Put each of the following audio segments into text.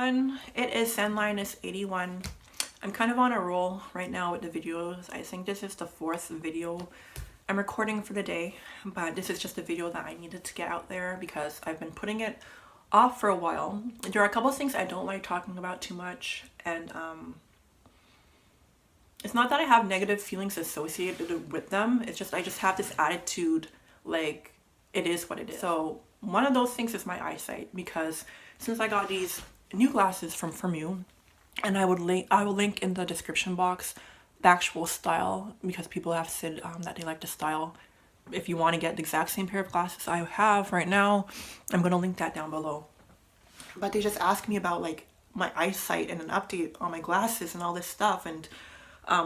everyone, it is Zenlinus81. I'm kind of on a roll right now with the videos. I think this is the 4th video I'm recording for the day, but this is just a video that I needed to get out there because I've been putting it off for a while. There are a couple of things I don't like talking about too much, and it's not that I have negative feelings associated with them, it's just I just have this attitude like it is what it is. So one of those things is my eyesight, because since I got these new glasses from you, and I will link in the description box the actual style, because people have said that they like the style. If you want to get the exact same pair of glasses I have right now, I'm going to link that down below. But they just asked me about like my eyesight and an update on my glasses and all this stuff. And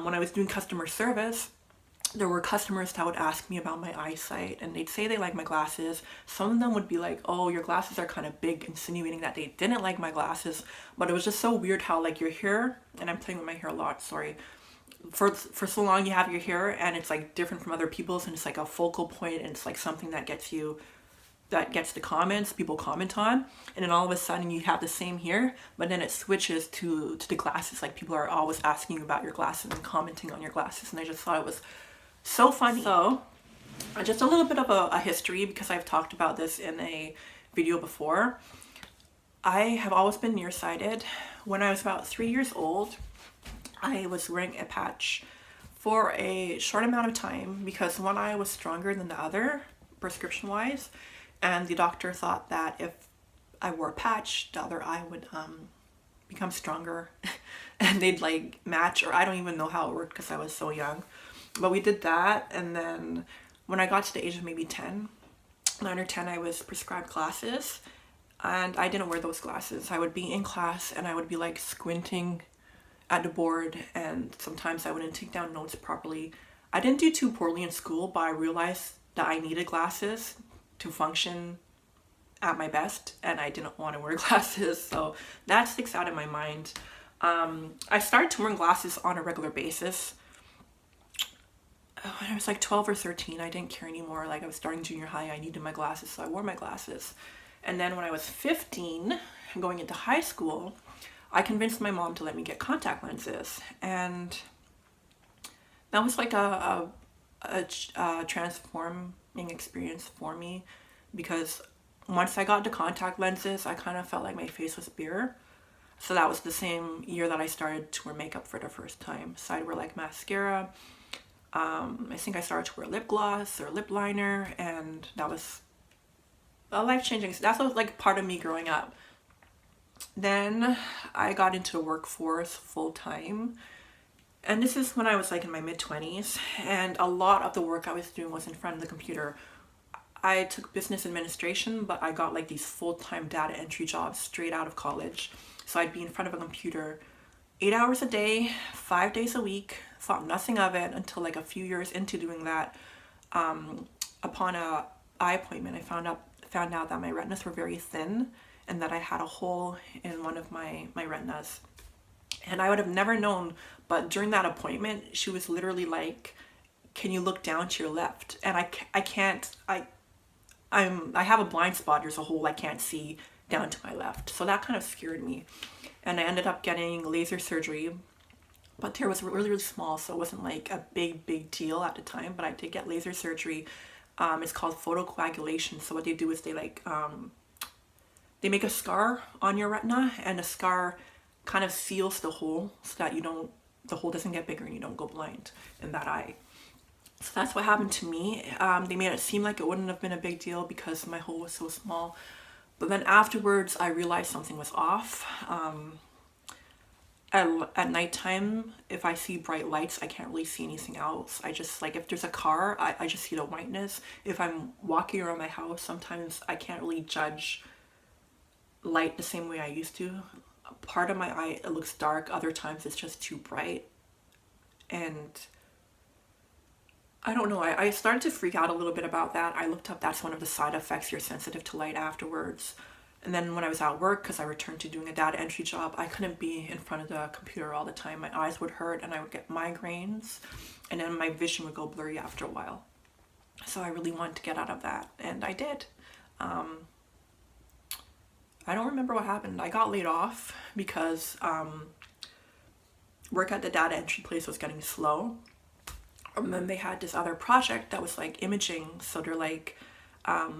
when I was doing customer service, there were customers that would ask me about my eyesight, and they'd say they like my glasses. Some of them would be like, oh, your glasses are kind of big, insinuating that they didn't like my glasses. But it was just so weird how like your hair, and I'm playing with my hair a lot, sorry, for so long you have your hair and it's like different from other people's, and it's like a focal point, and it's like something that gets the comments, people comment on, and then all of a sudden you have the same hair, but then it switches to the glasses. Like people are always asking you about your glasses and commenting on your glasses, and I just thought it was so funny. So just a little bit of a history, because I've talked about this in a video before. I have always been nearsighted. When I was about 3 years old, I was wearing a patch for a short amount of time because one eye was stronger than the other, prescription wise, and the doctor thought that if I wore a patch, the other eye would become stronger and they'd like match, or I don't even know how it worked because I was so young. But we did that, and then when I got to the age of maybe 9 or 10, I was prescribed glasses, and I didn't wear those glasses. I would be in class and I would be like squinting at the board, and sometimes I wouldn't take down notes properly. I didn't do too poorly in school, but I realized that I needed glasses to function at my best, and I didn't want to wear glasses, so that sticks out in my mind. I started to wear glasses on a regular basis when I was like 12 or 13. I didn't care anymore. Like I was starting junior high, I needed my glasses, so I wore my glasses. And then when I was 15, going into high school, I convinced my mom to let me get contact lenses, and that was like a transforming experience for me, because once I got the contact lenses, I kind of felt like my face was bare. So that was the same year that I started to wear makeup for the first time. So I'd wear like mascara. I think I started to wear lip gloss or lip liner, and that was a life-changing. That was like part of me growing up. Then I got into the workforce full-time, and this is when I was like in my mid-20s, and a lot of the work I was doing was in front of the computer. I took business administration, but I got like these full-time data entry jobs straight out of college. So I'd be in front of a computer 8 hours a day, 5 days a week. Thought nothing of it until like a few years into doing that. Upon a eye appointment, I found out that my retinas were very thin, and that I had a hole in one of my retinas. And I would have never known, but during that appointment, she was literally like, can you look down to your left? And I can't, I have a blind spot, there's a hole, I can't see down to my left. So that kind of scared me. And I ended up getting laser surgery, but there was really, really small, so it wasn't like a big deal at the time, but I did get laser surgery. It's called photocoagulation. So what they do is they like, they make a scar on your retina, and the scar kind of seals the hole so that the hole doesn't get bigger and you don't go blind in that eye. So that's what happened to me. They made it seem like it wouldn't have been a big deal because my hole was so small. But then afterwards, I realized something was off. At nighttime, if I see bright lights, I can't really see anything else. I just, like, if there's a car, I just see the whiteness. If I'm walking around my house, sometimes I can't really judge light the same way I used to. Part of my eye, it looks dark. Other times it's just too bright. And I don't know, I started to freak out a little bit about that. I looked up, that's one of the side effects, you're sensitive to light afterwards. And then when I was at work, because I returned to doing a data entry job, I couldn't be in front of the computer all the time. My eyes would hurt and I would get migraines, and then my vision would go blurry after a while. So I really wanted to get out of that, and I did. I don't remember what happened. I got laid off because work at the data entry place was getting slow. And then they had this other project that was like imaging. So they're like,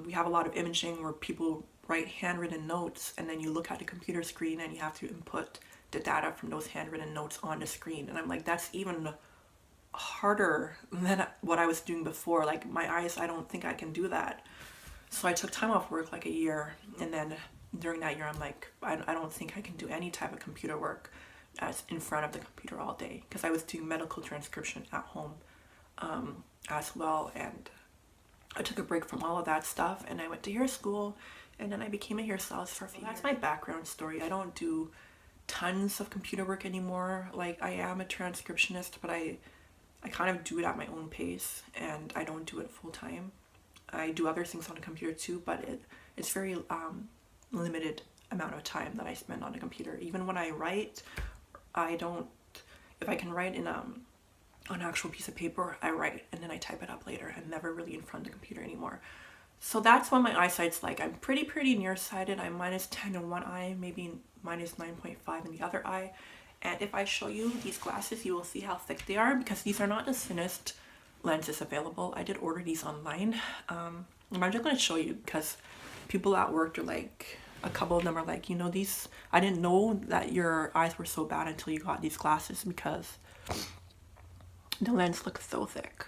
we have a lot of imaging where people write handwritten notes, and then you look at the computer screen and you have to input the data from those handwritten notes on the screen. And I'm like, that's even harder than what I was doing before. Like my eyes, I don't think I can do that. So I took time off work like a year, and then during that year I'm like, I don't think I can do any type of computer work as in front of the computer all day, because I was doing medical transcription at home as well. And I took a break from all of that stuff and I went to hair school, and then I became a hairstylist for a few years. That's my background story. I don't do tons of computer work anymore. Like I am a transcriptionist, but I kind of do it at my own pace, and I don't do it full time. I do other things on the computer too, but it's very limited amount of time that I spend on the computer. Even when I write, if I can write in on an actual piece of paper, I write and then I type it up later. I'm never really in front of the computer anymore. So that's what my eyesight's like. I'm pretty nearsighted. I'm -10 in one eye, maybe -9.5 in the other eye. And if I show you these glasses, you will see how thick they are, because these are not the thinnest lenses available. I did order these online. And I'm just going to show you, because people at work are like, a couple of them are like, you know, these, I didn't know that your eyes were so bad until you got these glasses, because the lens looks so thick.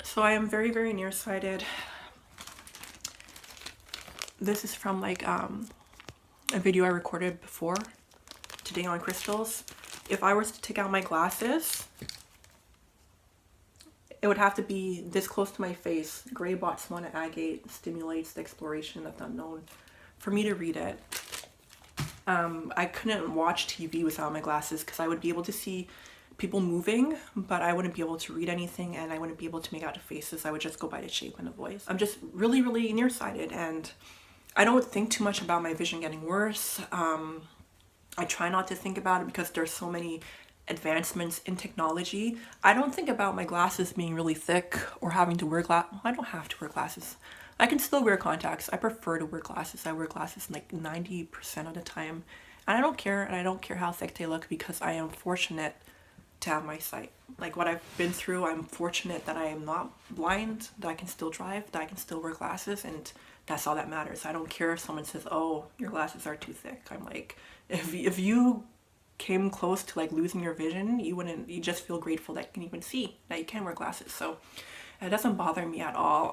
So I am very nearsighted. This is from like a video I recorded before today on crystals. If I was to take out my glasses, it would have to be this close to my face. Gray Botswana agate stimulates the exploration of the unknown. For me to read it, I couldn't watch TV without my glasses, because I would be able to see people moving, but I wouldn't be able to read anything, and I wouldn't be able to make out the faces. I would just go by the shape and the voice. I'm just really nearsighted, and I don't think too much about my vision getting worse. I try not to think about it because there's so many advancements in technology. I don't think about my glasses being really thick or having to wear I don't have to wear glasses. I can still wear contacts. I prefer to wear glasses. I wear glasses like 90% of the time, and I don't care. And I don't care how thick they look, because I am fortunate to have my sight. Like what I've been through, I'm fortunate that I am not blind, that I can still drive, that I can still wear glasses, and that's all that matters. I don't care if someone says, oh, your glasses are too thick. I'm like, if you came close to like losing your vision, you just feel grateful that you can even see, that you can wear glasses. So it doesn't bother me at all.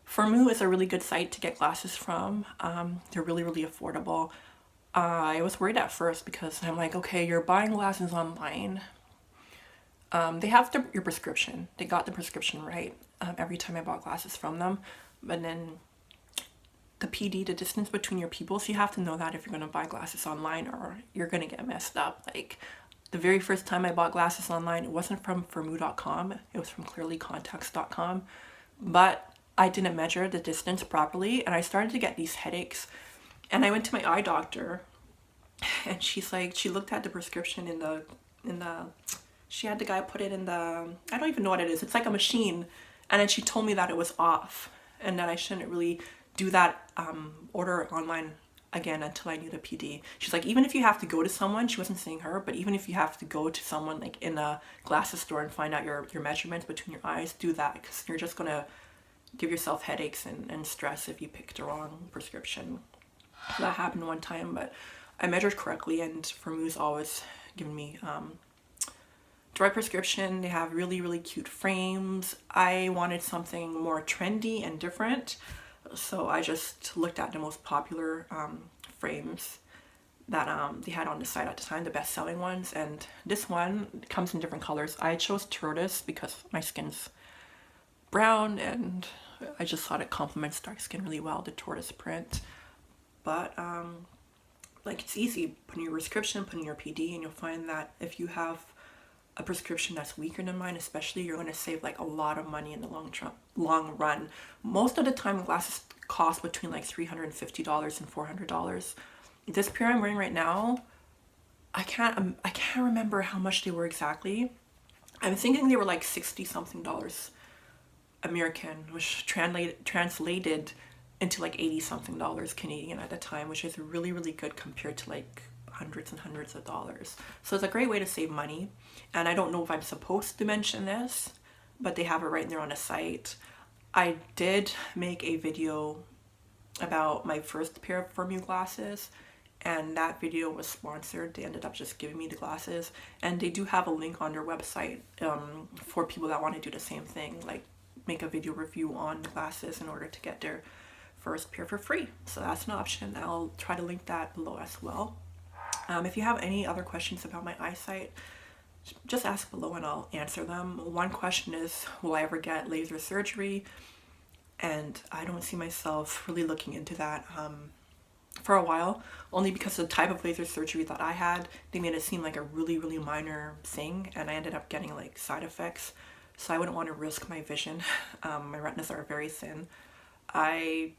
Firmoo is a really good site to get glasses from. They're really affordable. I was worried at first, because I'm like, okay, you're buying glasses online. They have your prescription. They got the prescription right every time I bought glasses from them. But then the PD, the distance between your pupils, you have to know that if you're going to buy glasses online, or you're going to get messed up. Like the very first time I bought glasses online, it wasn't from firmoo.com. It was from clearlycontacts.com. But I didn't measure the distance properly, and I started to get these headaches. And I went to my eye doctor, and she's like, she looked at the prescription she had the guy put it in the, I don't even know what it is. It's like a machine. And then she told me that it was off, and that I shouldn't really do that order online again until I knew the PD. She's like, even if you have to go to someone, she wasn't saying her, but even if you have to go to someone like in a glasses store and find out your measurements between your eyes, do that, because you're just gonna give yourself headaches and stress if you picked the wrong prescription. That happened one time, but I measured correctly, and Firmoo's always given me the right prescription. They have really cute frames. I wanted something more trendy and different, so I just looked at the most popular frames that they had on the site at the time, the best-selling ones, and this one comes in different colors. I chose tortoise because my skin's brown, and I just thought it complements dark skin really well, the tortoise print. But like, it's easy. Put in your prescription, put in your PD, and you'll find that if you have a prescription that's weaker than mine, especially, you're going to save like a lot of money in the long run. Most of the time glasses cost between like $350 and $400. This pair I'm wearing right now, I can't remember how much they were exactly. I'm thinking they were like $60 something American, which translated into like 80 something dollars Canadian at the time, which is really, really good compared to like hundreds and hundreds of dollars. So it's a great way to save money. And I don't know if I'm supposed to mention this, but they have it right there on the site. I did make a video about my first pair of Firmview glasses, and that video was sponsored. They ended up just giving me the glasses, and they do have a link on their website for people that want to do the same thing, like make a video review on the glasses in order to get their first pair for free. So that's an option. I'll try to link that below as well. If you have any other questions about my eyesight, just ask below and I'll answer them. One question is, will I ever get laser surgery? And I don't see myself really looking into that for a while, only because the type of laser surgery that I had, they made it seem like a really, really minor thing, and I ended up getting like side effects. So I wouldn't want to risk my vision. My retinas are very thin. I'm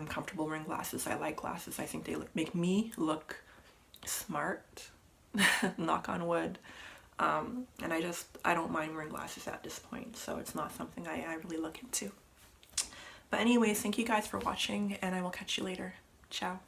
comfortable wearing glasses. I like glasses. I think they make me look smart, knock on wood. And I don't mind wearing glasses at this point, so it's not something I really look into. But anyways, thank you guys for watching, and I will catch you later. Ciao.